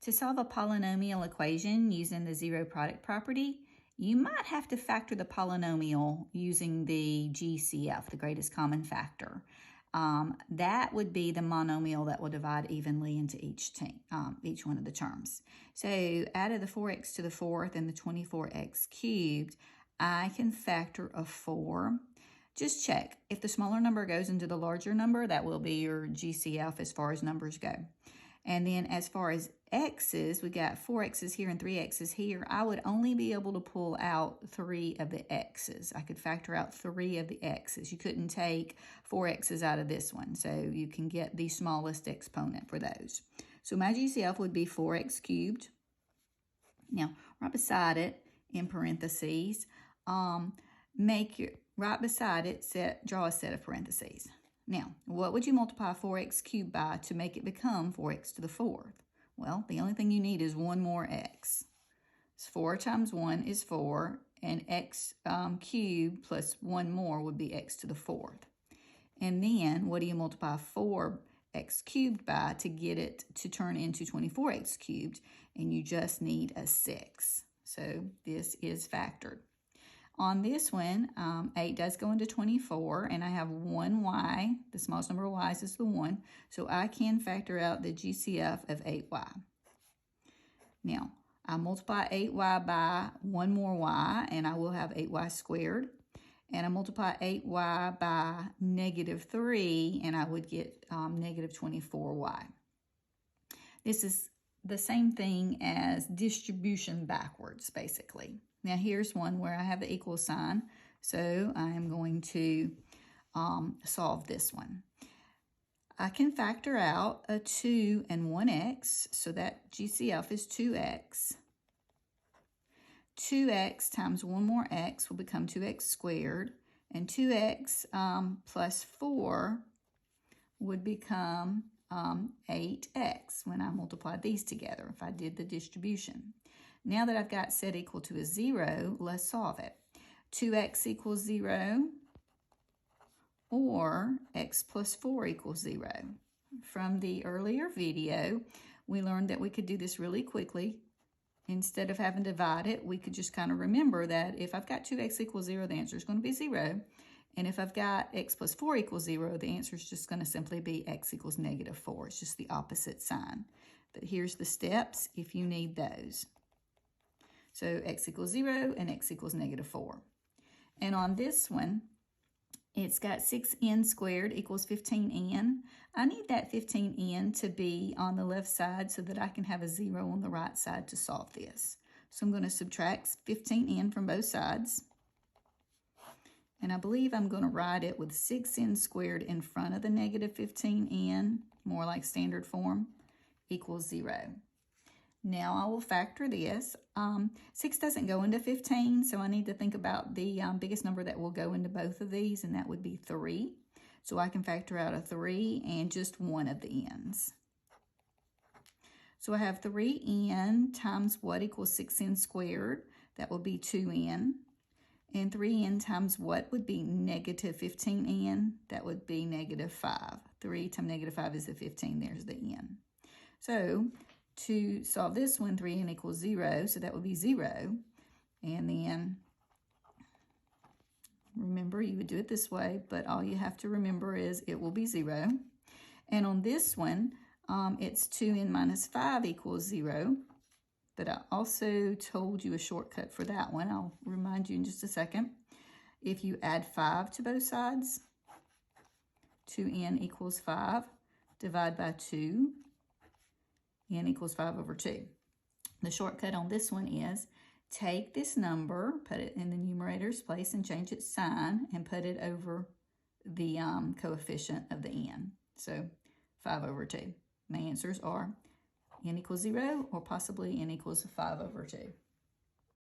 To solve a polynomial equation using the zero product property, you might have to factor the polynomial using the GCF, the greatest common factor. That would be the monomial that will divide evenly into each one of the terms. So out of the 4x to the fourth and the 24x cubed, I can factor a 4. Just check. If the smaller number goes into the larger number, that will be your GCF as far as numbers go. And then as far as x's, we got 4x's here and 3x's here. I would only be able to pull out 3 of the x's. I could factor out 3 of the x's. You couldn't take 4x's out of this one, so you can get the smallest exponent for those. So my GCF would be 4x cubed. Now, right beside it, in parentheses, right beside it, draw a set of parentheses. Now, what would you multiply 4x cubed by to make it become 4x to the fourth? Well, the only thing you need is one more x. So 4 times 1 is 4, and x cubed plus 1 more would be x to the fourth. And then, what do you multiply 4x cubed by to get it to turn into 24x cubed? And you just need a 6. So this is factored. On this one, 8 does go into 24, and I have one y. The smallest number of y's is the 1, so I can factor out the GCF of 8y. Now, I multiply 8y by one more y, and I will have 8y squared. And I multiply 8y by negative 3, and I would get negative 24y. This is the same thing as distribution backwards, basically. Now here's one where I have the equal sign, so I am going to solve this one. I can factor out a 2 and 1x, so that GCF is 2x. 2x times one more x will become 2x squared, and 2x plus 4 would become 8x when I multiply these together if I did the distribution. Now that I've got set equal to a 0, let's solve it. 2x equals 0, or x plus 4 equals 0. From the earlier video, we learned that we could do this really quickly. Instead of having to divide it, we could just kind of remember that if I've got 2x equals 0, the answer is going to be 0. And if I've got x plus 4 equals 0, the answer is just going to simply be x equals negative 4. It's just the opposite sign. But here's the steps if you need those. So x equals 0 and x equals negative 4. And on this one, it's got 6n squared equals 15n. I need that 15n to be on the left side so that I can have a 0 on the right side to solve this. So I'm going to subtract 15n from both sides. And I believe I'm going to write it with 6n squared in front of the negative 15n, more like standard form, equals 0. Now I will factor this. 6 doesn't go into 15, so I need to think about the biggest number that will go into both of these, and that would be 3. So I can factor out a 3 and just one of the n's. So I have 3n times what equals 6n squared? That would be 2n. And 3n times what would be negative 15n? That would be negative 5. 3 times negative 5 is the 15. There's the n. So to solve this one, 3n equals 0, so that would be 0. And then, remember, you would do it this way, but all you have to remember is it will be 0. And on this one, it's 2n minus 5 equals 0. But I also told you a shortcut for that one. I'll remind you in just a second. If you add 5 to both sides, 2n equals 5, divide by 2, n equals 5 over 2. The shortcut on this one is take this number, put it in the numerator's place and change its sign and put it over the coefficient of the n. So 5 over 2. My answers are n equals 0 or possibly n equals 5 over 2.